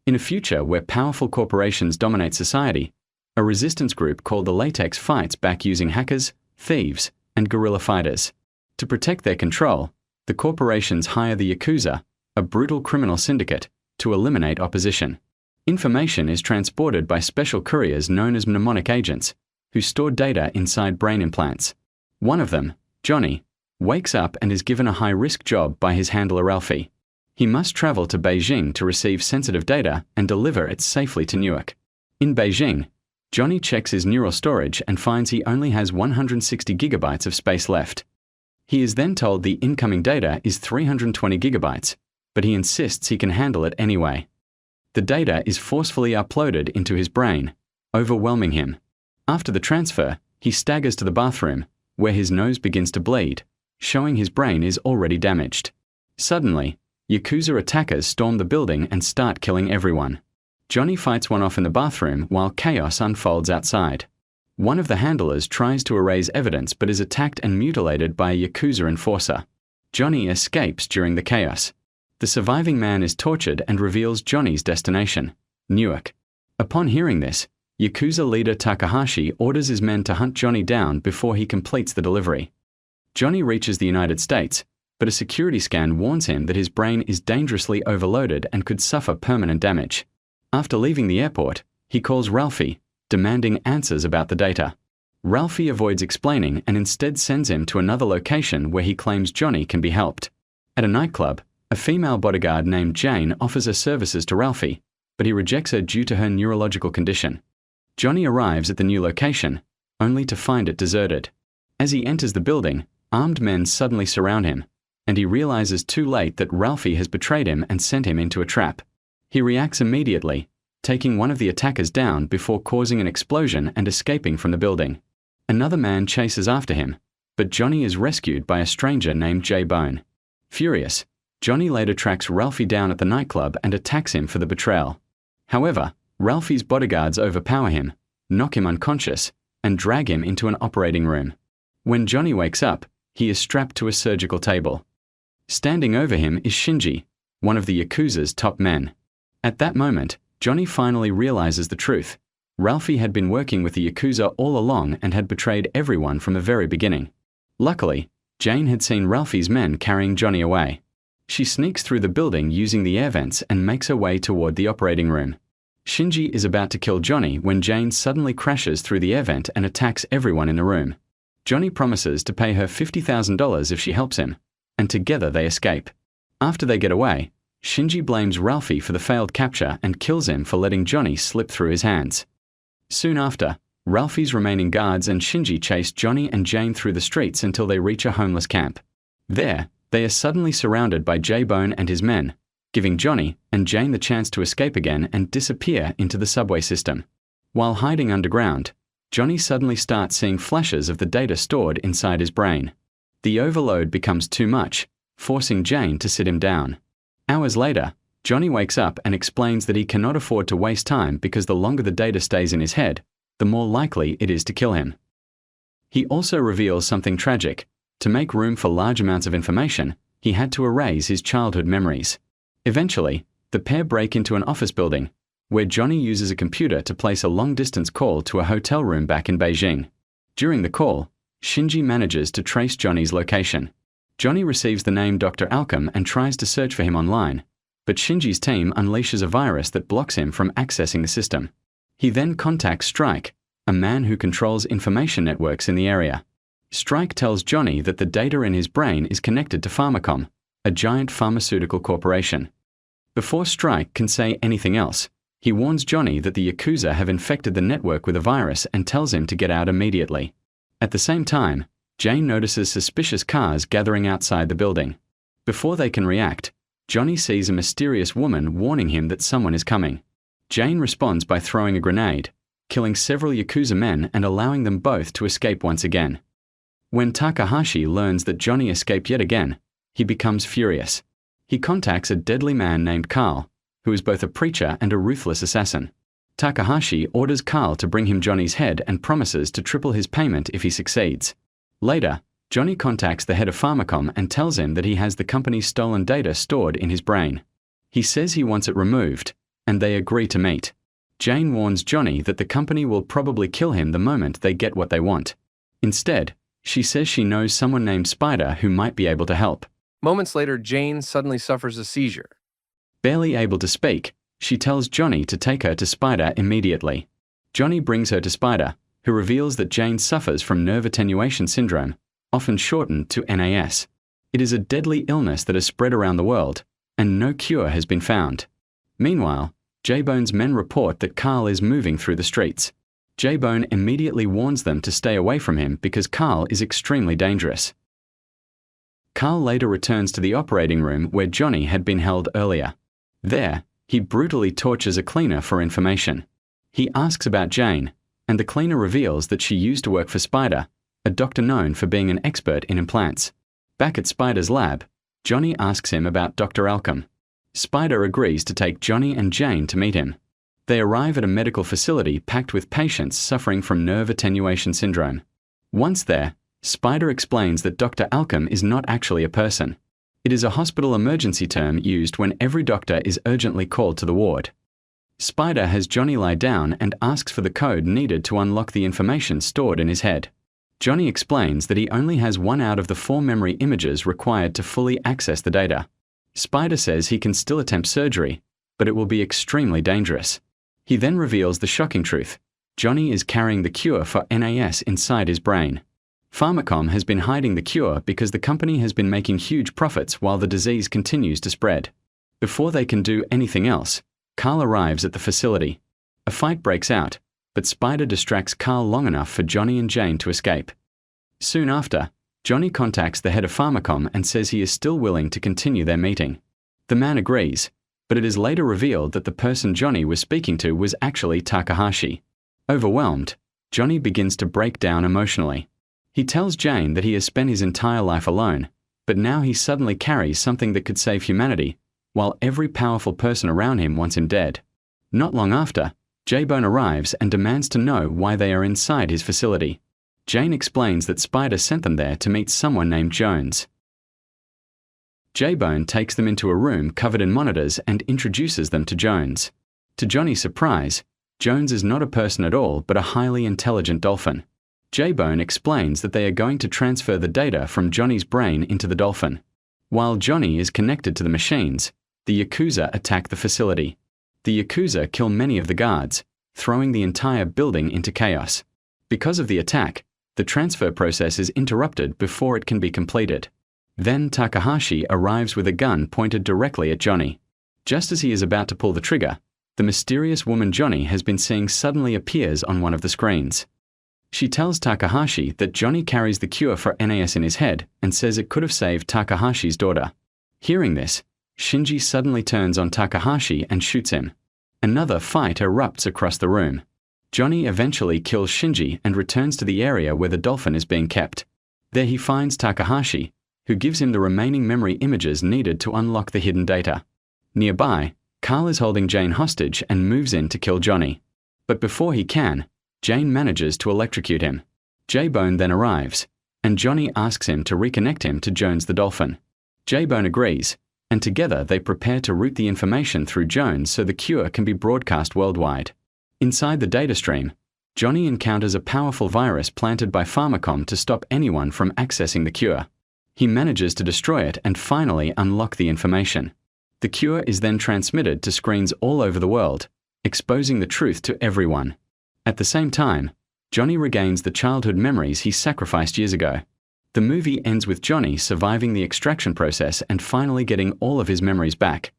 In a future where powerful corporations dominate society, a resistance group called the Latex fights back using hackers, thieves, and guerrilla fighters. To protect their control, the corporations hire the Yakuza, a brutal criminal syndicate, to eliminate opposition. Information is transported by special couriers known as mnemonic agents, who store data inside brain implants. One of them, Johnny, wakes up and is given a high-risk job by his handler Ralphie. He must travel to Beijing to receive sensitive data and deliver it safely to Newark. In Beijing, Johnny checks his neural storage and finds he only has 160 gigabytes of space left. He is then told the incoming data is 320 gigabytes, but he insists he can handle it anyway. The data is forcefully uploaded into his brain, overwhelming him. After the transfer, he staggers to the bathroom, where his nose begins to bleed, showing his brain is already damaged. Suddenly, Yakuza attackers storm the building and start killing everyone. Johnny fights one off in the bathroom while chaos unfolds outside. One of the handlers tries to erase evidence but is attacked and mutilated by a Yakuza enforcer. Johnny escapes during the chaos. The surviving man is tortured and reveals Johnny's destination, Newark. Upon hearing this, Yakuza leader Takahashi orders his men to hunt Johnny down before he completes the delivery. Johnny reaches the United States, but a security scan warns him that his brain is dangerously overloaded and could suffer permanent damage. After leaving the airport, he calls Ralphie, demanding answers about the data. Ralphie avoids explaining and instead sends him to another location where he claims Johnny can be helped. At a nightclub, a female bodyguard named Jane offers her services to Ralphie, but he rejects her due to her neurological condition. Johnny arrives at the new location, only to find it deserted. As he enters the building, armed men suddenly surround him, and he realizes too late that Ralphie has betrayed him and sent him into a trap. He reacts immediately, taking one of the attackers down before causing an explosion and escaping from the building. Another man chases after him, but Johnny is rescued by a stranger named J-Bone. Furious, Johnny later tracks Ralphie down at the nightclub and attacks him for the betrayal. However, Ralphie's bodyguards overpower him, knock him unconscious, and drag him into an operating room. When Johnny wakes up, he is strapped to a surgical table. Standing over him is Shinji, one of the Yakuza's top men. At that moment, Johnny finally realizes the truth. Ralphie had been working with the Yakuza all along and had betrayed everyone from the very beginning. Luckily, Jane had seen Ralphie's men carrying Johnny away. She sneaks through the building using the air vents and makes her way toward the operating room. Shinji is about to kill Johnny when Jane suddenly crashes through the air vent and attacks everyone in the room. Johnny promises to pay her $50,000 if she helps him, and together they escape. After they get away, Shinji blames Ralphie for the failed capture and kills him for letting Johnny slip through his hands. Soon after, Ralphie's remaining guards and Shinji chase Johnny and Jane through the streets until they reach a homeless camp. There, they are suddenly surrounded by J-Bone and his men, giving Johnny and Jane the chance to escape again and disappear into the subway system. While hiding underground, Johnny suddenly starts seeing flashes of the data stored inside his brain. The overload becomes too much, forcing Jane to sit him down. Hours later, Johnny wakes up and explains that he cannot afford to waste time because the longer the data stays in his head, the more likely it is to kill him. He also reveals something tragic. To make room for large amounts of information, he had to erase his childhood memories. Eventually, the pair break into an office building, where Johnny uses a computer to place a long-distance call to a hotel room back in Beijing. During the call, Shinji manages to trace Johnny's location. Johnny receives the name Dr. Alchem and tries to search for him online, but Shinji's team unleashes a virus that blocks him from accessing the system. He then contacts Strike, a man who controls information networks in the area. Strike tells Johnny that the data in his brain is connected to Pharmacom, a giant pharmaceutical corporation. Before Strike can say anything else, he warns Johnny that the Yakuza have infected the network with a virus and tells him to get out immediately. At the same time, Jane notices suspicious cars gathering outside the building. Before they can react, Johnny sees a mysterious woman warning him that someone is coming. Jane responds by throwing a grenade, killing several Yakuza men and allowing them both to escape once again. When Takahashi learns that Johnny escaped yet again, he becomes furious. He contacts a deadly man named Carl, who is both a preacher and a ruthless assassin. Takahashi orders Carl to bring him Johnny's head and promises to triple his payment if he succeeds. Later, Johnny contacts the head of Pharmacom and tells him that he has the company's stolen data stored in his brain. He says he wants it removed, and they agree to meet. Jane warns Johnny that the company will probably kill him the moment they get what they want. Instead, she says she knows someone named Spider who might be able to help. Moments later, Jane suddenly suffers a seizure. Barely able to speak, she tells Johnny to take her to Spider immediately. Johnny brings her to Spider, who reveals that Jane suffers from nerve attenuation syndrome, often shortened to NAS. It is a deadly illness that has spread around the world, and no cure has been found. Meanwhile, J-Bone's men report that Carl is moving through the streets. J-Bone immediately warns them to stay away from him because Carl is extremely dangerous. Carl later returns to the operating room where Johnny had been held earlier. There, he brutally tortures a cleaner for information. He asks about Jane, and the cleaner reveals that she used to work for Spider, a doctor known for being an expert in implants. Back at Spider's lab, Johnny asks him about Dr. Alcom. Spider agrees to take Johnny and Jane to meet him. They arrive at a medical facility packed with patients suffering from nerve attenuation syndrome. Once there, Spider explains that Dr. Alcom is not actually a person. It is a hospital emergency term used when every doctor is urgently called to the ward. Spider has Johnny lie down and asks for the code needed to unlock the information stored in his head. Johnny explains that he only has 1 out of the 4 memory images required to fully access the data. Spider says he can still attempt surgery, but it will be extremely dangerous. He then reveals the shocking truth. Johnny is carrying the cure for NAS inside his brain. Pharmacom has been hiding the cure because the company has been making huge profits while the disease continues to spread. Before they can do anything else, Carl arrives at the facility. A fight breaks out, but Spider distracts Carl long enough for Johnny and Jane to escape. Soon after, Johnny contacts the head of Pharmacom and says he is still willing to continue their meeting. The man agrees, but it is later revealed that the person Johnny was speaking to was actually Takahashi. Overwhelmed, Johnny begins to break down emotionally. He tells Jane that he has spent his entire life alone, but now he suddenly carries something that could save humanity, while every powerful person around him wants him dead. Not long after, J-Bone arrives and demands to know why they are inside his facility. Jane explains that Spider sent them there to meet someone named Jones. J-Bone takes them into a room covered in monitors and introduces them to Jones. To Johnny's surprise, Jones is not a person at all but a highly intelligent dolphin. J-Bone explains that they are going to transfer the data from Johnny's brain into the dolphin. While Johnny is connected to the machines, the Yakuza attack the facility. The Yakuza kill many of the guards, throwing the entire building into chaos. Because of the attack, the transfer process is interrupted before it can be completed. Then Takahashi arrives with a gun pointed directly at Johnny. Just as he is about to pull the trigger, the mysterious woman Johnny has been seeing suddenly appears on one of the screens. She tells Takahashi that Johnny carries the cure for NAS in his head and says it could have saved Takahashi's daughter. Hearing this, Shinji suddenly turns on Takahashi and shoots him. Another fight erupts across the room. Johnny eventually kills Shinji and returns to the area where the dolphin is being kept. There he finds Takahashi, who gives him the remaining memory images needed to unlock the hidden data. Nearby, Carl is holding Jane hostage and moves in to kill Johnny. But before he can, Jane manages to electrocute him. J-Bone then arrives, and Johnny asks him to reconnect him to Jones the dolphin. J-Bone agrees, and together they prepare to route the information through Jones so the cure can be broadcast worldwide. Inside the data stream, Johnny encounters a powerful virus planted by Pharmacom to stop anyone from accessing the cure. He manages to destroy it and finally unlock the information. The cure is then transmitted to screens all over the world, exposing the truth to everyone. At the same time, Johnny regains the childhood memories he sacrificed years ago. The movie ends with Johnny surviving the extraction process and finally getting all of his memories back.